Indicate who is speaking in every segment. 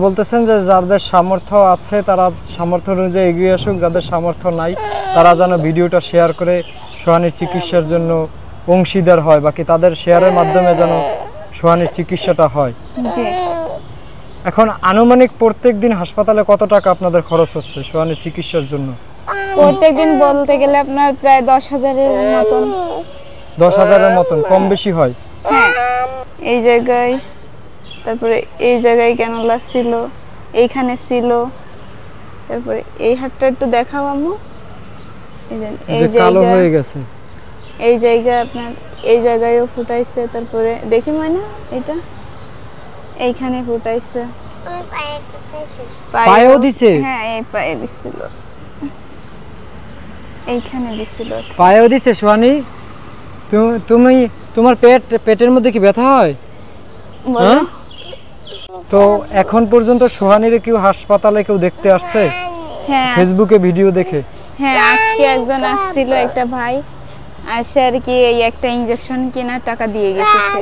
Speaker 1: বলতেছেন যে যাদের সামর্থ্য আছে তারা সামর্থ্য অনুযায়ী এগিয়ে আসুক, যাদের সামর্থ্য নাই তারা যেন ভিডিওটা শেয়ার করে সোহানীর চিকিৎসার জন্য অংশীদার হয়, বাকি তাদের শেয়ারের মাধ্যমে যেন সোহানীর চিকিৎসাটা হয়।
Speaker 2: জি।
Speaker 1: এখন আনুমানিক প্রত্যেকদিন হাসপাতালে কত টাকা আপনাদের খরচ হচ্ছে সোহানীর চিকিৎসার জন্য?
Speaker 2: প্রত্যেকদিন বলতে গেলে আপনার প্রায় 10,000-এর মতন।
Speaker 1: 10,000-এর মতন, কম বেশি হয়?
Speaker 2: হ্যাঁ, এই জায়গায়, তারপরে এই জায়গায় ক্যানুলা ছিল, এইখানে ছিল, তারপরে এই হাতটা একটু দেখাও আম্মু। এই
Speaker 1: যে কালো হয়ে গেছে,
Speaker 2: এই জায়গা আপনার এই জায়গায়ও ফুটাইছে, তারপরে দেখি ময়না এটা এইখানে ফুটাইছে,
Speaker 1: পায়েও দিছে?
Speaker 2: হ্যাঁ, এই পায়ে দিছিল, এইখানে দিছিল,
Speaker 1: পায়েও দিছে। সোহানী, তুমি তোমার পেটের মধ্যে কি ব্যথা হয়? হ্যাঁ। তো এখন পর্যন্ত সোহানীর কেউ হাসপাতালে কেউ দেখতে আসছে?
Speaker 2: হ্যাঁ,
Speaker 1: ফেসবুকে ভিডিও দেখে?
Speaker 2: হ্যাঁ, আজকে একজন আসছিল, একটা ভাই আসে আর কি, এই একটা ইনজেকশন কেনার টাকা দিয়ে গেছে সে।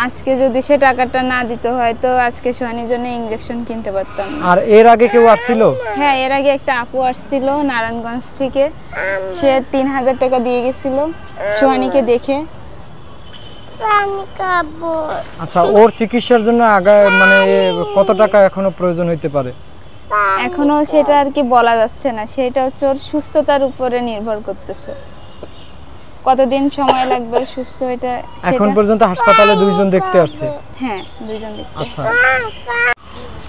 Speaker 2: আজকে যদি সে টাকাটা না দিত হয়তো আজকে সোহানীর জন্য ইনজেকশন কিনতে পারতাম না।
Speaker 1: আর এর আগে কেউ আসছিল?
Speaker 2: হ্যাঁ, এর আগে একটা আপু আসছিল নারায়ণগঞ্জ থেকে, সে 3,000 টাকা দিয়ে গেছিল সোহানীকে দেখে।
Speaker 1: আচ্ছা, ওর চিকিৎসার জন্য আগে মানে কত টাকা এখনো প্রয়োজন হইতে পারে?
Speaker 2: এখনো সেটা আর কি বলা যাচ্ছে না, সেটা হচ্ছে ওর সুস্থতার উপরে নির্ভর করতেছে, কতদিন সময় লাগবে সুস্থ হইতে।
Speaker 1: এখন পর্যন্ত হাসপাতালে 2 জন দেখতে আসছে?
Speaker 2: হ্যাঁ, 2 জন দেখতে।
Speaker 1: আচ্ছা,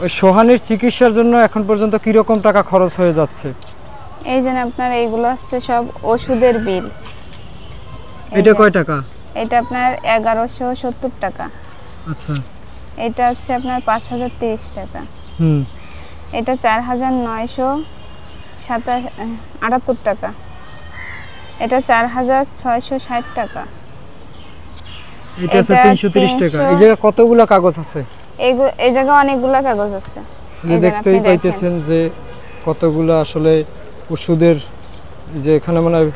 Speaker 1: ওই সোহানীর চিকিৎসার জন্য এখন পর্যন্ত কি রকম টাকা খরচ হয়ে যাচ্ছে?
Speaker 2: এই যে আপনার এইগুলো হচ্ছে সব ওষুধের বিল।
Speaker 1: এটা কয় টাকা?
Speaker 2: এটা আপনার 1170 টাকা।
Speaker 1: আচ্ছা।
Speaker 2: এটা হচ্ছে আপনার 5,030 টাকা।
Speaker 1: হুম।
Speaker 2: এটা 4,978 টাকা। এটা 4,660 টাকা।
Speaker 1: এটা আছে 330 টাকা। এই জায়গা কতগুলো কাগজ আছে?
Speaker 2: এই জায়গা অনেকগুলো কাগজ আছে।
Speaker 1: এই দেখতেই পাইতেছেন যে কতগুলো আসলে ওষুধের, যে এখানে মনে হয়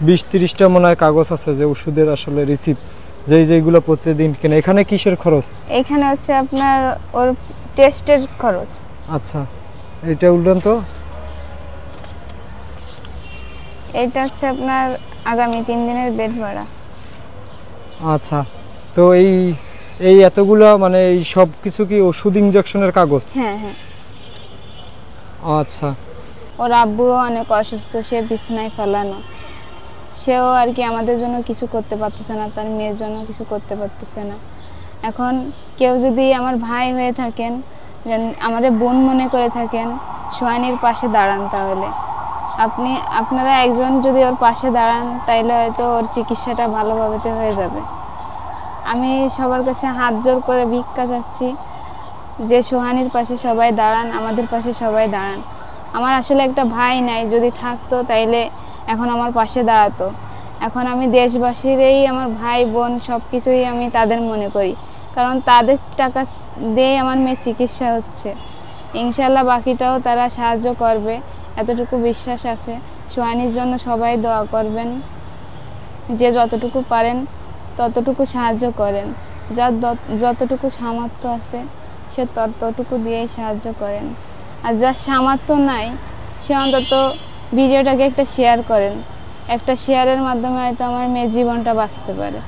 Speaker 1: 20-30টা মনে হয় কাগজ আছে যে ওষুধের আসলে রিসিপ্ট, যেইগুলো প্রতিদিন কেনে। এখানে কিসের খরচ?
Speaker 2: এখানে হচ্ছে আপনার ওর টেস্টের খরচ।
Speaker 1: আচ্ছা, এটা উল্টান তো।
Speaker 2: এটা হচ্ছে আপনার আগামী 3 দিনের বেড ভাড়া।
Speaker 1: আচ্ছা, তো এই এতগুলো মানে এই সব কিছু কি ওষুধ ইনজেকশনের কাগজ?
Speaker 2: হ্যাঁ, হ্যাঁ।
Speaker 1: আচ্ছা।
Speaker 2: ওর আব্বুও অনেক অসুস্থ, সে বিছানায় ফেলানো, সেও আর কি আমাদের জন্য কিছু করতে পারতেছে না, তার মেয়ের জন্য কিছু করতে পারতেছে না। এখন কেউ যদি আমার ভাই হয়ে থাকেন, আমাদের বোন মনে করে থাকেন, সোহানীর পাশে দাঁড়ান, তাহলে আপনারা একজন যদি ওর পাশে দাঁড়ান তাইলে হয়তো ওর চিকিৎসাটা ভালোভাবে হয়ে যাবে। আমি সবার কাছে হাত জোর করে ভিক্ষা চাচ্ছি যে সোহানীর পাশে সবাই দাঁড়ান, আমাদের পাশে সবাই দাঁড়ান। আমার আসলে একটা ভাই নাই, যদি থাকতো তাইলে এখন আমার পাশে দাঁড়াতো। এখন আমি দেশবাসীরই আমার ভাই বোন সব কিছুই আমি তাদের মনে করি, কারণ তাদের টাকা দিয়ে আমার মেয়ের চিকিৎসা হচ্ছে। ইনশাল্লাহ বাকিটাও তারা সাহায্য করবে, এতটুকু বিশ্বাস আছে। সোহানীর জন্য সবাই দোয়া করবেন, যে যতটুকু পারেন ততটুকু সাহায্য করেন, যার যতটুকু সামর্থ্য আছে সে ততটুকু দিয়েই সাহায্য করেন। আর যার সামর্থ্য নাই সে অন্তত ভিডিওটাকে একটা শেয়ার করেন, একটা শেয়ারের মাধ্যমে হয়তো আমার মেয়ের জীবনটা বাঁচতে পারে।